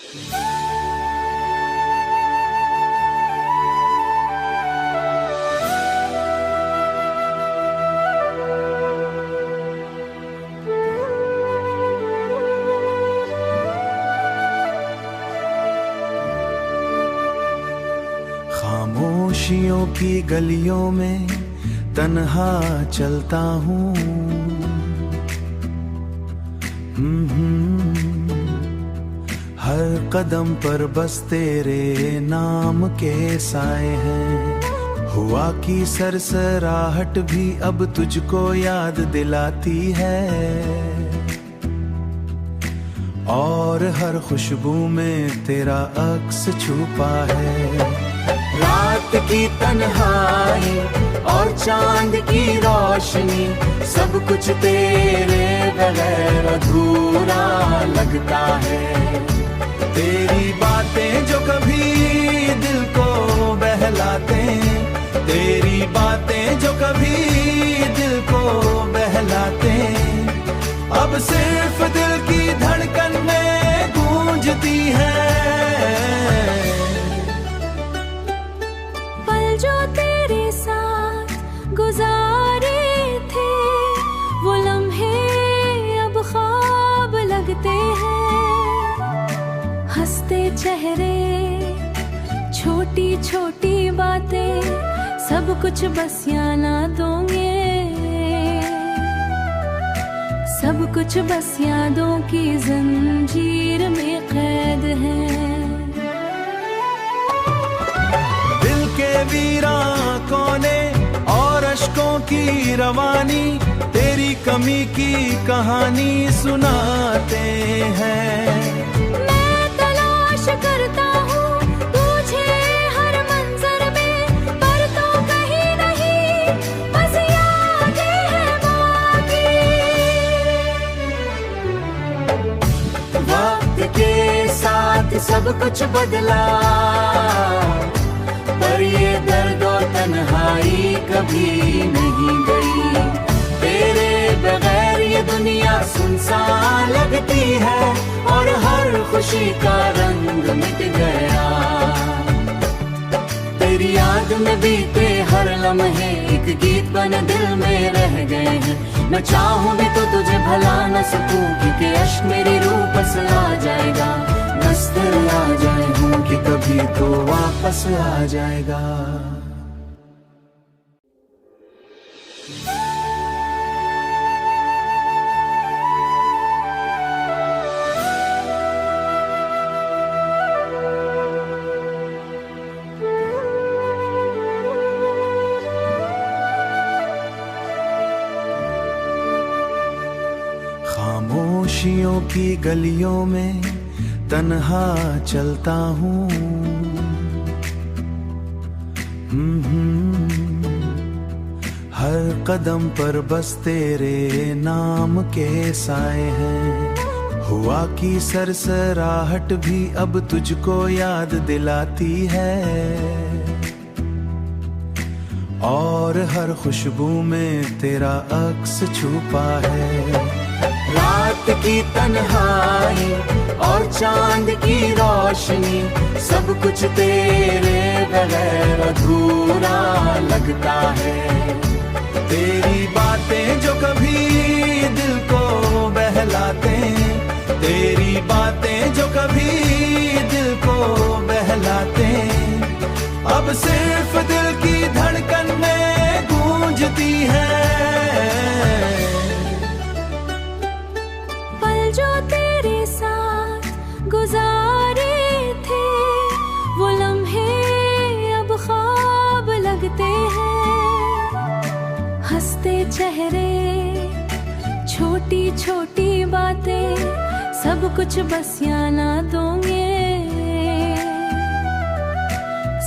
खामोशियों की गलियों में तन्हा चलता हूँ। हर कदम पर बस तेरे नाम के साए हैं। हुआ की सरसराहट भी अब तुझको याद दिलाती है, और हर खुशबू में तेरा अक्स छुपा है। रात की तन्हाई और चांद की रोशनी, सब कुछ तेरे बगैर अधूरा लगता है। तेरी बातें जो कभी दिल को बहलाते, तेरी बातें जो कभी दिल को बहलाते, अब सिर्फ दिल की धड़कन में गूंजती है। जो तेरे साथ गुजारे थे, वो लम्हे अब ख्वाब लगते हैं। हंसते चेहरे, छोटी छोटी बातें, सब कुछ बस यादों में, सब कुछ बस यादों की जंजीर में कैद है। के वीरा कोने और अश्कों की रवानी, तेरी कमी की कहानी सुनाते हैं। मैं तलाश करता हूँ तुझे हर मंजर में, पर तो कहीं नहीं, बस यादें हैं बाकी। वक्त के साथ सब कुछ बदला, पर ये दर्द और तन्हाई कभी नहीं गई। तेरे बगैर ये दुनिया सुनसान लगती है, और हर खुशी का रंग मिट गया। तेरी याद में बीते हर लम्हे एक गीत बन दिल में रह गए हैं। मैं चाहूं भी तो तुझे भला न सकूं, क्योंकि अश्क मेरी रूह बस आ जाएगा। नस्तर आ जाए हूँ कि कभी तो वापस आ जाएगा। खामोशियों की गलियों में तन्हा चलता हूँ। हर कदम पर बस तेरे नाम के साए हैं। हुआ की सरसराहट भी अब तुझको याद दिलाती है, और हर खुशबू में तेरा अक्स छुपा है। रात की तन्हाई और चांद की रोशनी, सब कुछ तेरे बगैर अधूरा लगता है। तेरी बातें जो कभी दिल को बहलाते, तेरी बातें जो कभी दिल को बहलाते, अब सिर्फ दिल की धड़कन में गूंजती है। जो तेरे साथ गुजारे थे, वो लम्हे अब ख्वाब लगते हैं। हंसते चेहरे, छोटी छोटी बातें, सब कुछ बस यादों में,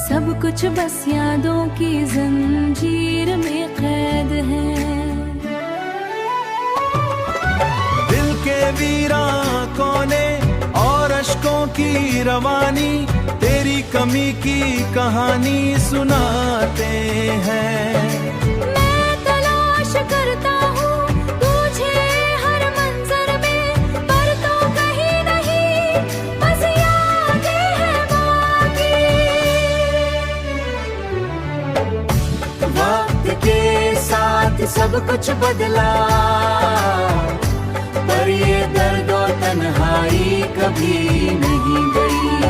सब कुछ बस यादों की जंजीर में कैद है। वीरा कोने और अश्कों की रवानी, तेरी कमी की कहानी सुनाते हैं। मैं तलाश करता हूँ तुझे हर मंजर में, पर तो कहीं नहीं, बस याद सब कुछ बदला, पर ये दर्द और तन्हाई कभी नहीं गई।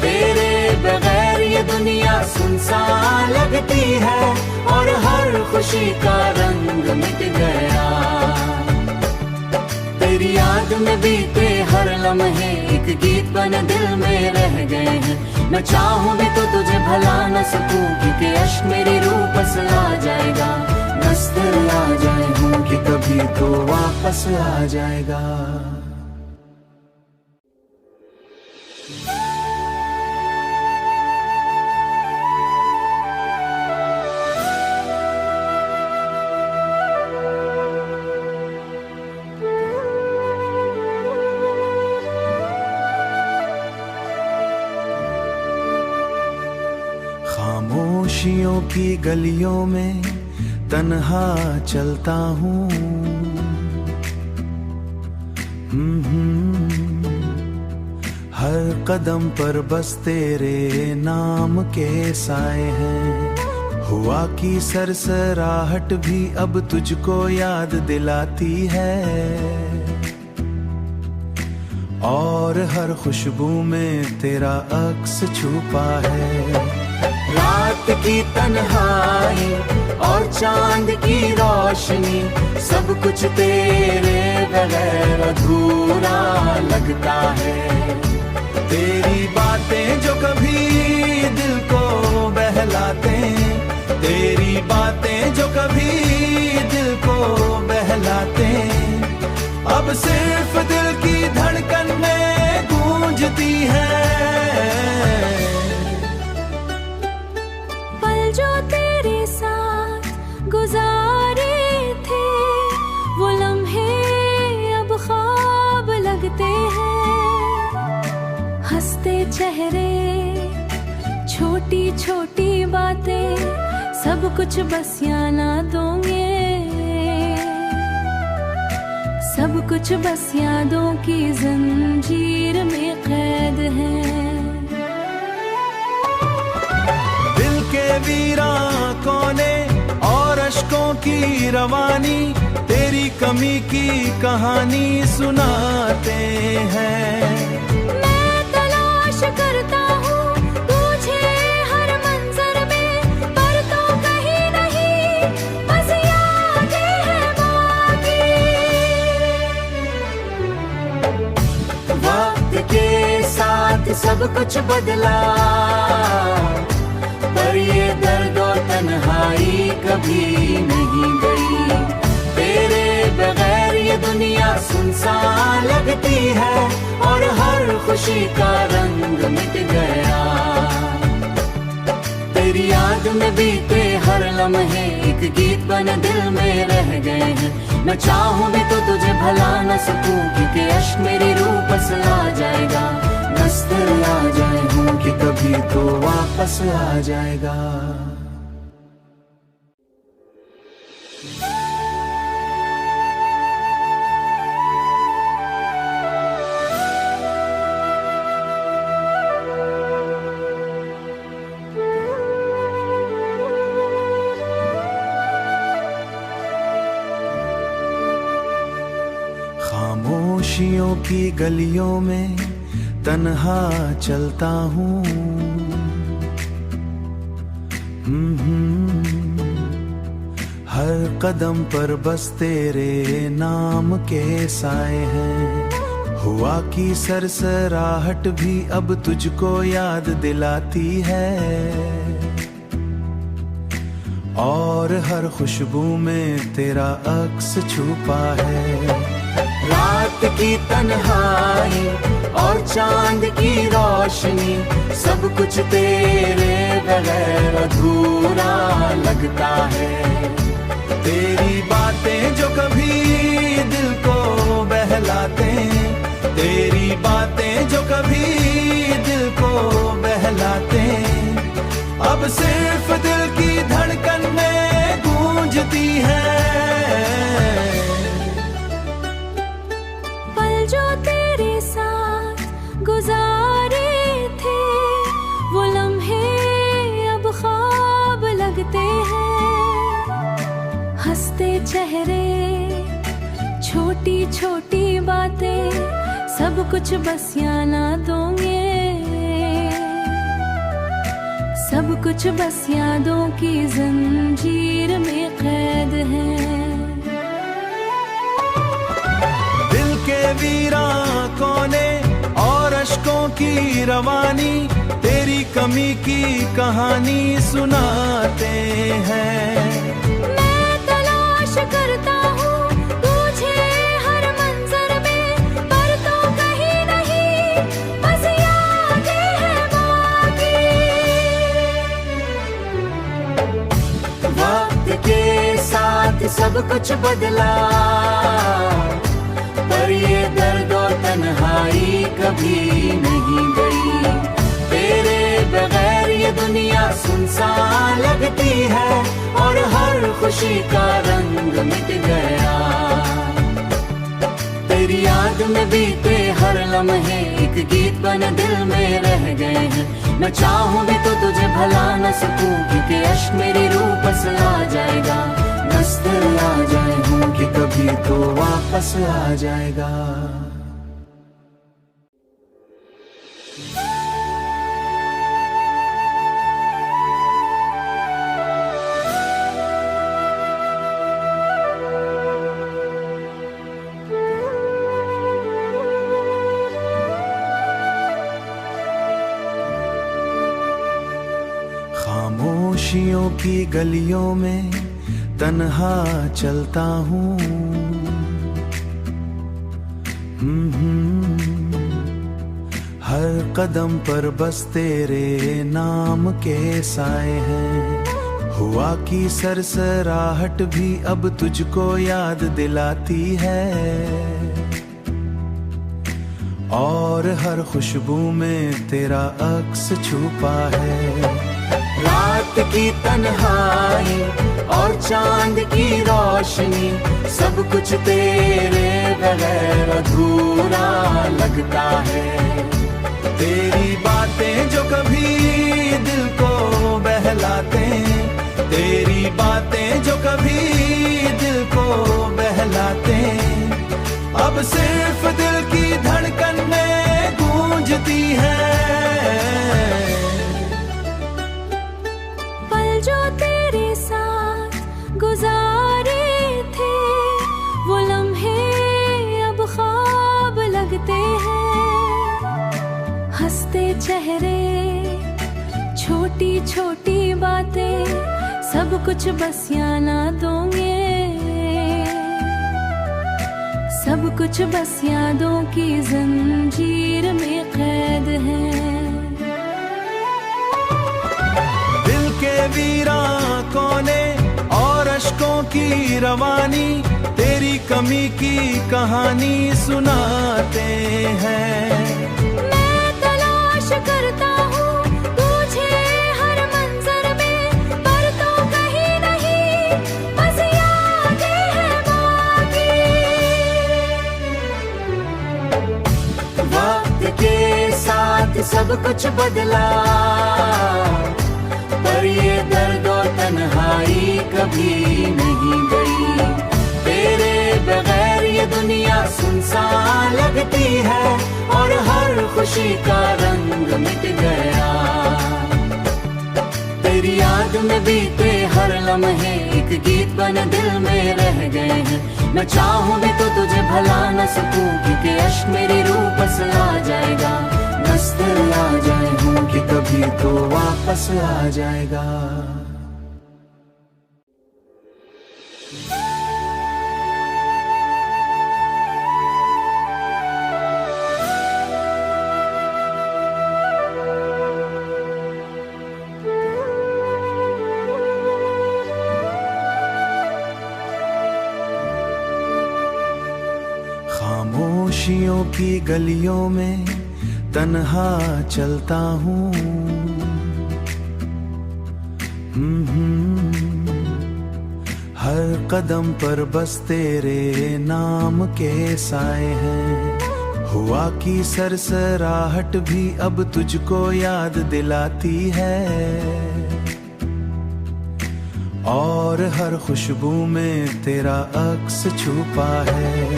तेरे बगैर ये दुनिया सुनसान लगती है और हर खुशी का रंग मिट गया। तेरी याद में बीते हर लम्हे एक गीत बन दिल में रह गए हैं। मैं चाहूं भी तो तुझे भला न सकूं, क्योंकि अश्क मेरी रूह बस आ जाएगा। नस्तर आ जाए हूं कि कभी तो वापस आ जाएगा। खामोशियों की गलियों में तन्हा चलता हूँ, हर कदम पर बस तेरे नाम के साए हैं। हुआ की सरसराहट भी अब तुझको याद दिलाती है, और हर खुशबू में तेरा अक्स छुपा है। रात की तन्हाई और चांद की रोशनी, सब कुछ तेरे बगैर अधूरा लगता है। तेरी बातें जो कभी दिल को बहलाते, तेरी बातें जो कभी दिल को बहलाते, अब सिर्फ दिल की धड़कन में गूंजती है। जो तेरे साथ गुजारे थे वो लम्हे अब ख्वाब लगते हैं। हंसते चेहरे, छोटी छोटी बातें, सब कुछ बस यादों में, सब कुछ बस यादों की जंजीर में कैद है। के वीरा कोने और अश्कों की रवानी, तेरी कमी की कहानी सुनाते हैं। मैं तलाश करता हूँ तुझे हर मंजर में, पर तो कहीं नहीं, बस यादें हैं बाकी। वक्त के साथ सब कुछ बदला, पर ये दर्द और तन्हाई कभी नहीं गई। तेरे बगैर ये दुनिया सुनसान लगती है और हर खुशी का रंग मिट गया। तेरी याद में बीते हर लम्हे एक गीत बन दिल में रह गए हैं। मैं चाहूं भी तो तुझे भला न सकूं, क्योंकि अश्क मेरी रूह बस आ जाएगा। नस्तर आ जाए हूं कि कभी तो वापस आ जाएगा। खामोशियों की गलियों में तन्हा चलता हूँ, हर कदम पर बस तेरे नाम के साए हैं। हुआ की सरसराहट भी अब तुझको याद दिलाती है, और हर खुशबू में तेरा अक्स छुपा है। रात की तन्हाई और चांद की रोशनी, सब कुछ तेरे बगैर अधूरा लगता है। तेरी बातें जो कभी दिल को बहलाते, तेरी बातें जो कभी दिल को बहलाते, अब सिर्फ दिल की धड़कन में गूंजती है। जो तेरे साथ गुजारे थे वो लम्हे अब ख्वाब लगते हैं। हंसते चेहरे, छोटी छोटी बातें, सब कुछ बस यादों में, सब कुछ बस यादों की जंजीर में कैद है। दिल के वीरां कोने और अश्कों की रवानी, तेरी कमी की कहानी सुनाते हैं। मैं तलाश करता हूँ तुझे हर मंजर में, पर तो कहीं नहीं, बस यादें हैं बाकी। वक्त के साथ सब कुछ बदला, पर ये दर्द और तन्हाई कभी नहीं गई। तेरे बगैर ये दुनिया सुनसान लगती है, और हर खुशी का रंग मिट गया। तेरी याद में बीते हर लम्हे एक गीत बन दिल में रह गए हैं। मैं चाहूं भी तो तुझे भला न सकूं, क्योंकि अश्क मेरी रूह बस आ जाएगा। नस्तर आ जाए हूं कि कभी तो वापस आ जाएगा। खामोशियों की गलियों में तन्हा चलता हूँ। हर कदम पर बस तेरे नाम के साए हैं। हुआ की सरसराहट भी अब तुझको याद दिलाती है, और हर खुशबू में तेरा अक्स छुपा है। रात की तन्हाई और चांद की रोशनी, सब कुछ तेरे बगैर अधूरा लगता है। तेरी बातें जो कभी दिल को बहलाते, तेरी बातें जो कभी दिल को बहलाते, अब सिर्फ दिल की धड़कन में गूंजती है। पल जो तेरे साथ गुजारे थे, वो लम्हे अब ख्वाब लगते हैं। हंसते चेहरे, छोटी छोटी बातें, सब कुछ बस यादों में, सब कुछ बस यादों की जंजीर में कैद है। दिल के वीरां कोने और अश्कों की रवानी, तेरी कमी की कहानी सुनाते हैं। मैं तलाश करता हूँ तुझे हर मंजर में, पर तो कहीं नहीं, बस यादें हैं बाकी। वक्त के साथ सब कुछ बदला, पर ये दर्द और तन्हाई कभी नहीं गई। तेरे बगैर ये दुनिया सुनसान लगती है, और हर खुशी का रंग मिट गया। तेरी याद में बीते हर लम्हे एक गीत बन दिल में रह गए हैं। मैं चाहूं भी तो तुझे भला न सकूं, क्योंकि अश्क मेरी रूह बस आ जाएगा। नस्तर आ जाए हूं कि कभी तो वापस आ जाएगा। खामोशियों की गलियों में तन्हा चलता हूँ। हर कदम पर बस तेरे नाम के साए हैं। हुआ की सरसराहट भी अब तुझको याद दिलाती है, और हर खुशबू में तेरा अक्स छुपा है।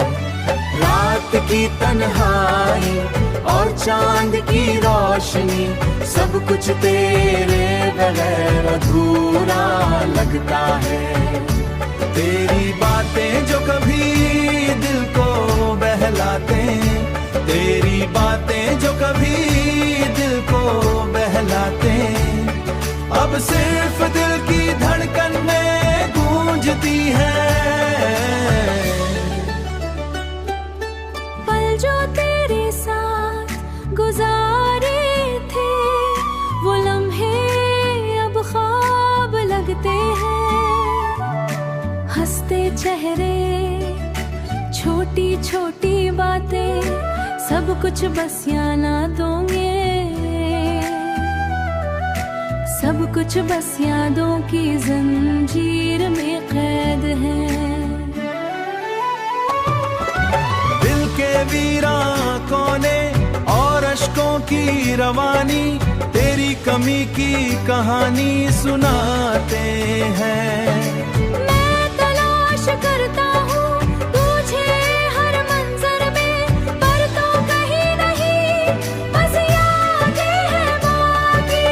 रात की तन्हाई और चांद की रोशनी, सब कुछ तेरे बगैर अधूरा लगता है। तेरी बातें जो कभी दिल को बहलाते, तेरी बातें जो कभी दिल को बहलाते, अब सिर्फ दिल की धड़कन में गूंजती है। पल जो तेरे साथ गुजारे थे, वो लम्हे अब ख्वाब लगते हैं। हंसते चेहरे, छोटी छोटी बातें, सब कुछ बस यादों में, सब कुछ बस यादों की जंजीर में कैद है। दिल के वीरां कोने और अश्कों की रवानी, तेरी कमी की कहानी सुनाते हैं। मैं तलाश करता हूँ तुझे हर मंजर में, पर तो कहीं नहीं, बस यादें हैं बाकी।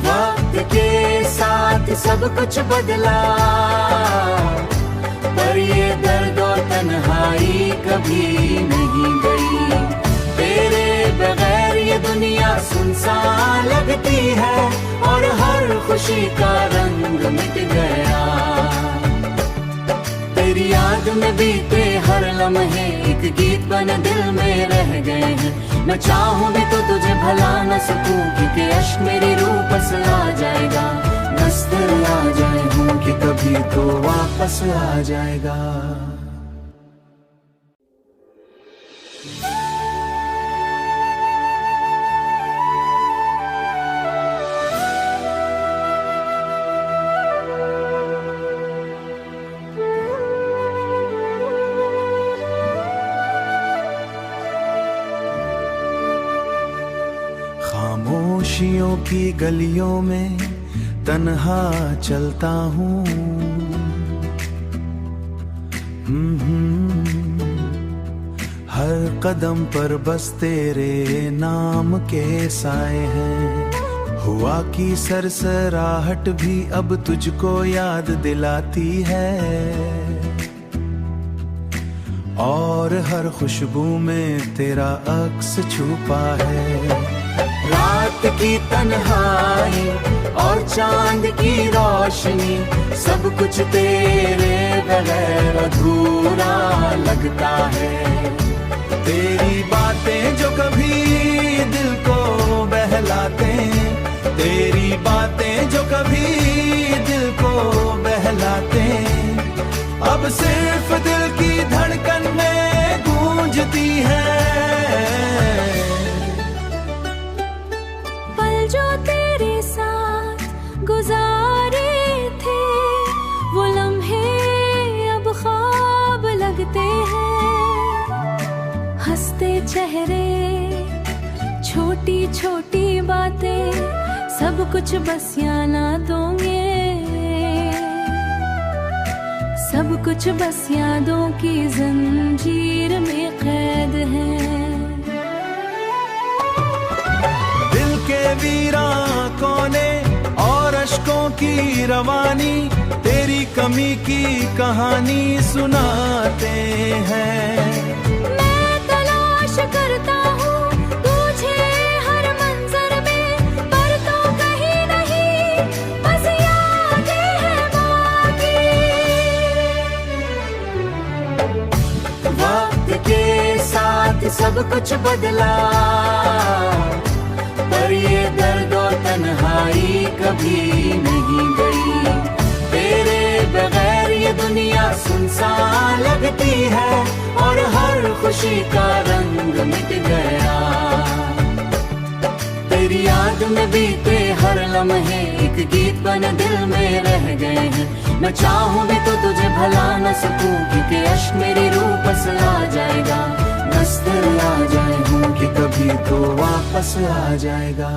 वक्त के साथ सब कुछ बदला, पर ये दर्द और तन्हाई कभी नहीं गई। तेरे बगैर ये दुनिया सुनसान लगती है, और हर खुशी का रंग मिट गया। तेरी याद में बीते हर लम्हे एक गीत बन दिल में रह गए हैं। मैं चाहूं भी तो तुझे भला न सकूं, क्योंकि अश्क मेरी रूह बस आ जाएगा। नस्तर आ जाए हूं कि कभी तो वापस आ जाएगा। खामोशियों की गलियों में तन्हा चलता हूँ। हर कदम पर बस तेरे नाम के साए हैं। हुआ की सरसराहट भी अब तुझको याद दिलाती है, और हर खुशबू में तेरा अक्स छुपा है। रात की तन्हाई और चांद की रोशनी, सब कुछ तेरे बगैर अधूरा लगता है। तेरी बातें जो कभी दिल को बहलाते, तेरी बातें जो कभी दिल को बहलाते, अब सिर्फ दिल की धड़कन में गूंजती है। पल जो तेरे साथ गुजारे थे, वो लम्हे अब ख्वाब लगते हैं। हंसते चेहरे, छोटी छोटी बातें, सब कुछ बस यादों में, सब कुछ बस यादों की जंजीर में कैद है। दिल के वीरां कोने और अश्कों की रवानी, तेरी कमी की कहानी सुनाते हैं। मैं तलाश करता हूँ तुझे हर मंजर में, पर तो कहीं नहीं, बस यादें हैं बाकी। वक्त के साथ सब कुछ बदला, पर ये दर्द और तन्हाई कभी नहीं गई। तेरे बगैर ये दुनिया सुनसान लगती है, और हर खुशी का रंग मिट गया। तेरी याद में बीते हर लम्हे एक गीत बन दिल में रह गए हैं। मैं चाहूं भी तो तुझे भला न सकूं, क्योंकि अश्क मेरी रूह बस आ जाएगा। नस्तर आ जाए हूं कि कभी तो वापस आ जाएगा।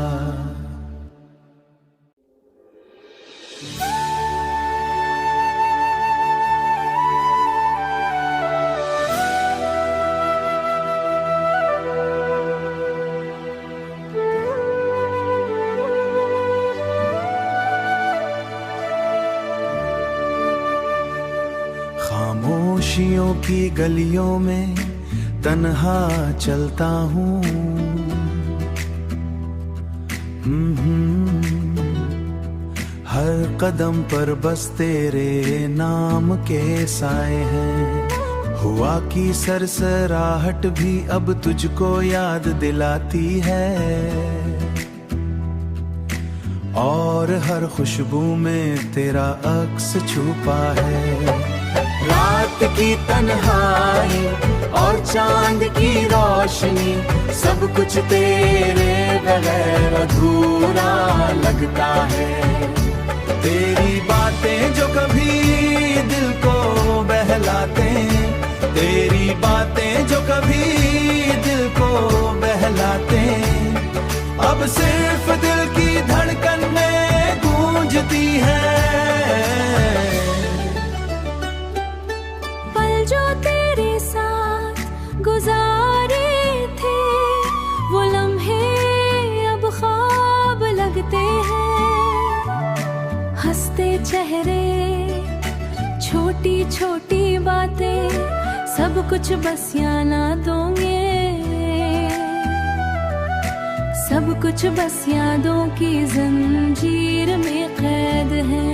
खामोशियों की गलियों में तन्हा चलता हूँ। हर कदम पर बस तेरे नाम के साए हैं। हुआ की सरसराहट भी अब तुझको याद दिलाती है, और हर खुशबू में तेरा अक्स छुपा है। रात की तन्हाई और चांद की रोशनी, सब कुछ तेरे बगैर अधूरा लगता है। तेरी बातें जो कभी दिल को बहलाते, तेरी बातें जो कभी दिल को बहलाते, अब सिर्फ दिल की धड़कन में गूंजती है। पल जो तेरे साथ गुजारे थे, वो लम्हे अब ख्वाब लगते हैं। हंसते चेहरे, छोटी छोटी बातें, सब कुछ बस यादों में, सब कुछ बस यादों की जंजीर में कैद है।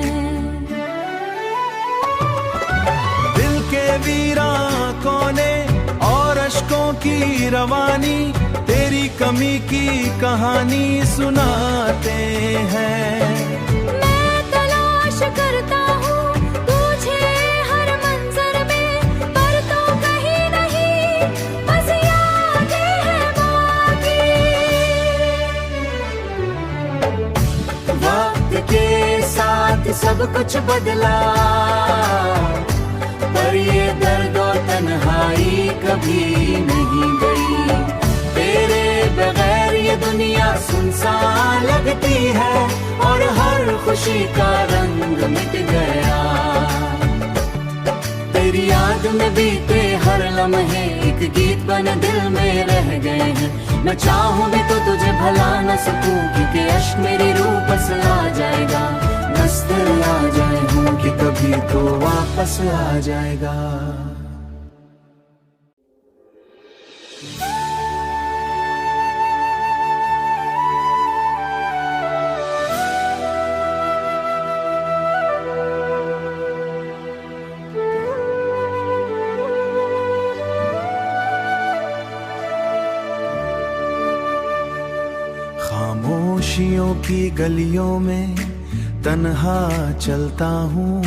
दिल के वीरां कोने और अश्कों की रवानी, तेरी कमी की कहानी सुनाते हैं। मैं तलाश करता हूँ तुझे हर मंजर में, पर तो कहीं नहीं, बस यादें हैं बाकी। वक्त के साथ सब कुछ बदला, पर ये दर्द और तन्हाई कभी नहीं गई। तेरे बगैर ये दुनिया सुनसान लगती है, और हर खुशी का रंग मिट गया। तेरी याद में बीते हर लम्हे एक गीत बन दिल में रह गए हैं। मैं चाहूं भी तो तुझे भला न सकूं, क्योंकि अश्क मेरी रूह बस आ जाएगा। नस्तर आ जाए हूँ कि कभी तो वापस आ जाएगा। खामोशियों की गलियों में तन्हा चलता हूँ।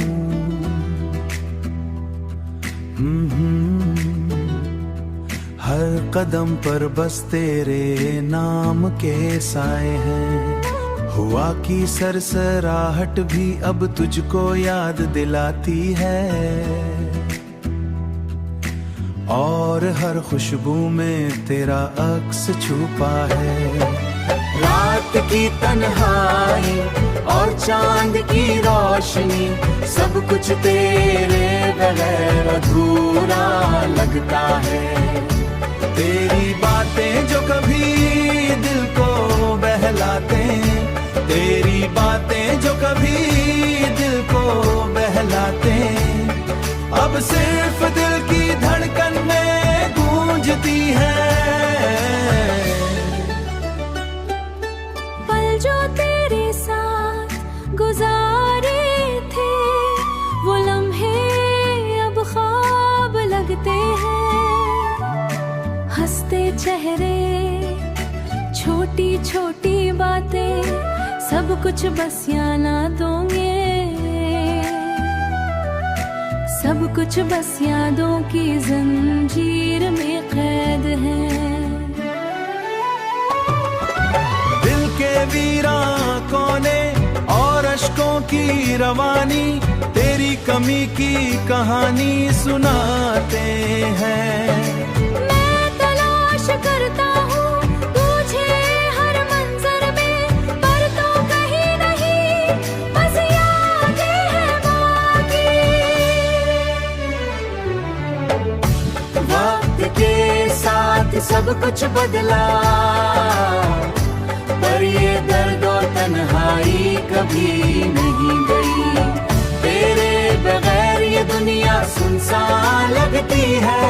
हर कदम पर बस तेरे नाम के साए हैं। हुआ की सरसराहट भी अब तुझको याद दिलाती है, और हर खुशबू में तेरा अक्स छुपा है। रात की तन्हाई और चांद की रोशनी, सब कुछ तेरे बगैर अधूरा लगता है। तेरी बातें जो कभी दिल को बहलाते, तेरी बातें जो कभी दिल को बहलाते, अब सिर्फ दिल की धड़कन में गूंजती है। पल जो तेरे साथ गुजारे थे, वो लम्हे अब ख्वाब लगते हैं। हंसते चेहरे, छोटी छोटी बातें, सब कुछ बस यादों में, सब कुछ बस यादों की जंजीर में कैद है। दिल के वीरां कोने और अश्कों की रवानी, तेरी कमी की कहानी सुनाते हैं। मैं तलाश करता हूँ तुझे हर मंजर में, पर तो कहीं नहीं, बस यादें हैं बाकी। वक्त के साथ सब कुछ बदला, पर ये दर्द और तन्हाई कभी नहीं गई। तेरे बगैर ये दुनिया सुनसान लगती है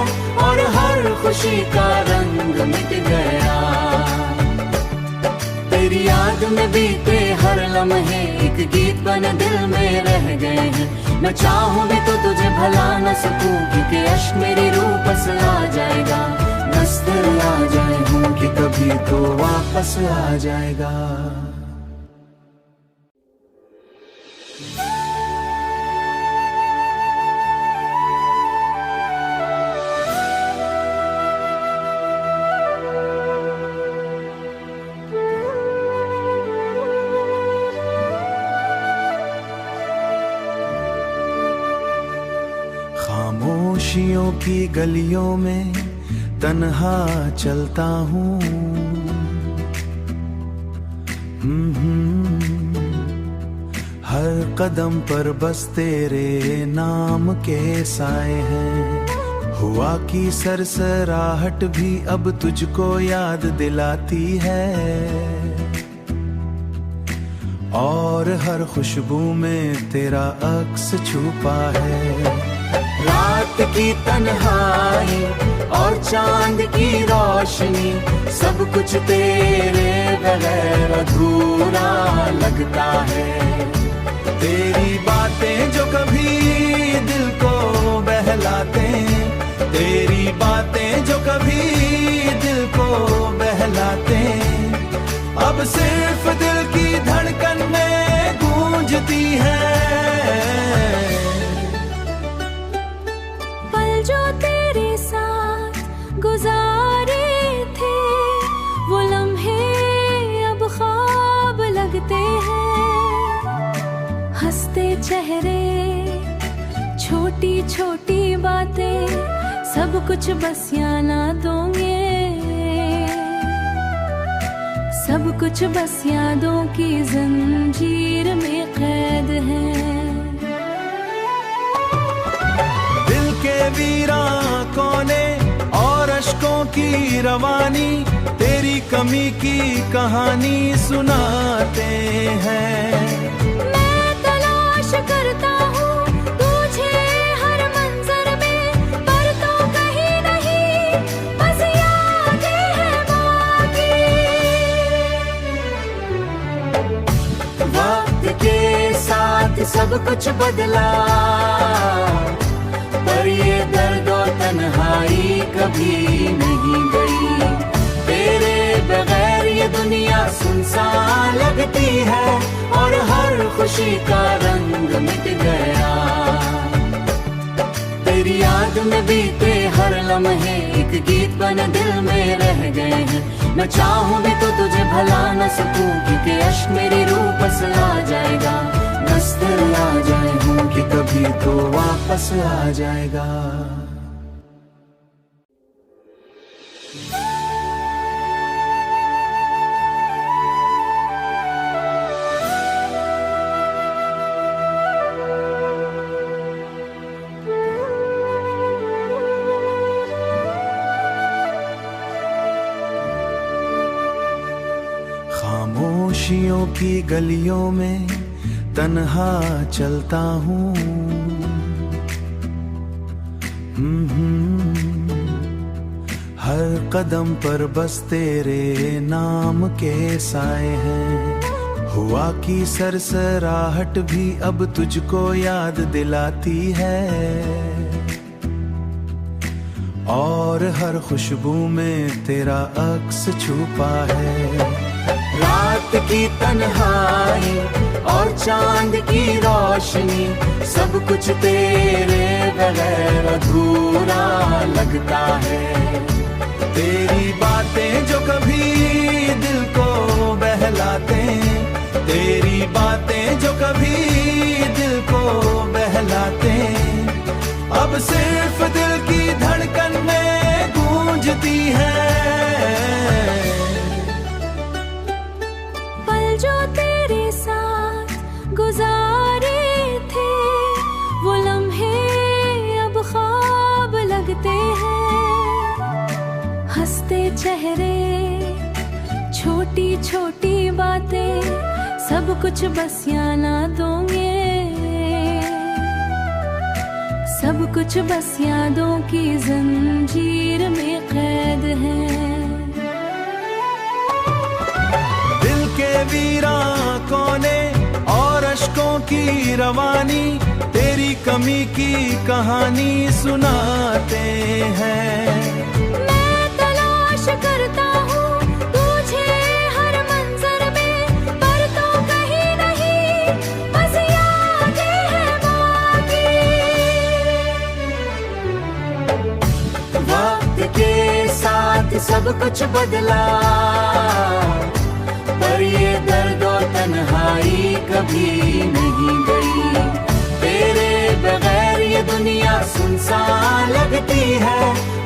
और हर खुशी का रंग मिट गया। तेरी याद में बीते हर लम्हे एक गीत बन दिल में रह गए हैं। मैं चाहूं भी तो तुझे भला न सकूं, क्योंकि अश्क मेरी रूह बस आ जाएगा। बस दिल आ जाए हूं कि कभी तो वापस आ जाएगा। खामोशियों की गलियों में तन्हा चलता हूँ। हर कदम पर बस तेरे नाम के साए हैं। हुआ की सरसराहट भी अब तुझको याद दिलाती है, और हर खुशबू में तेरा अक्स छुपा है। रात की तन्हाई और चांद की रोशनी, सब कुछ तेरे बगैर अधूरा लगता है। तेरी बातें जो कभी दिल को बहलाते, तेरी बातें जो कभी दिल को बहलाते, अब सिर्फ दिल की धड़कन में गूंजती है। जो तेरे साथ गुजारे थे वो लम्हे अब ख्वाब लगते हैं। हंसते चेहरे, छोटी छोटी बातें, सब कुछ बस यादों में, सब कुछ बस यादों की जंजीर में कैद है। के वीरा कोने और अश्कों की रवानी, तेरी कमी की कहानी सुनाते हैं। मैं तलाश करता हूँ तुझे हर मंजर में, पर तो कहीं नहीं, बस यादें हैं बाकी। वक्त के साथ सब कुछ बदला, पर ये दर्द और तन्हाई कभी नहीं गई। तेरे बगैर ये दुनिया सुनसान लगती है और हर खुशी का रंग मिट गया। तेरी याद में बीते हर लम्हे एक गीत बन दिल में रह गए हैं। मैं चाहूं भी तो तुझे भला न सकूं, क्योंकि अश्क मेरी रूह बस आ जाएगा। बस दिल आ जाए हूं कि कभी तो वापस आ जाएगा। खामोशियों की गलियों में तन्हा चलता हूँ। हर कदम पर बस तेरे नाम के साए हैं। हुआ की सरसराहट भी अब तुझको याद दिलाती है, और हर खुशबू में तेरा अक्स छुपा है। रात की तन्हाई और चांद की रोशनी, सब कुछ तेरे बगैर अधूरा लगता है। तेरी बातें जो कभी दिल को बहलाते, तेरी बातें जो कभी दिल को बहलाते, अब सिर्फ दिल की धड़कन में गूंजती है। जो तेरे साथ गुजारे थे वो लम्हे अब ख्वाब लगते हैं। हंसते चेहरे, छोटी छोटी बातें, सब कुछ बस यादों में, सब कुछ बस यादों की जंजीर में कैद है। दिल के वीरां कोने और अश्कों की रवानी तेरी कमी की कहानी सुनाते हैं। मैं तलाश करता हूँ तुझे हर मंजर में, पर तो कहीं नहीं, बस यादें हैं बाकी। वक्त के साथ सब कुछ बदला, पर ये दर्द और तन्हाई कभी नहीं गई। तेरे बगैर ये दुनिया सुनसान लगती है,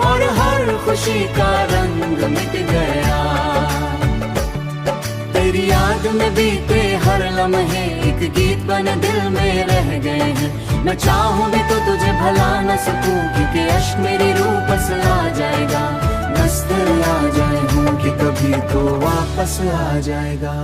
और हर खुशी का रंग मिट गया। तेरी याद में बीते हर लम्हे एक गीत बन दिल में रह गए हैं। मैं चाहूं भी तो तुझे भला न सकूं, क्योंकि अश्क मेरी रूह बस आ जाएगा। बस दिल आ जाए हूं कि कभी तो वापस आ जाएगा।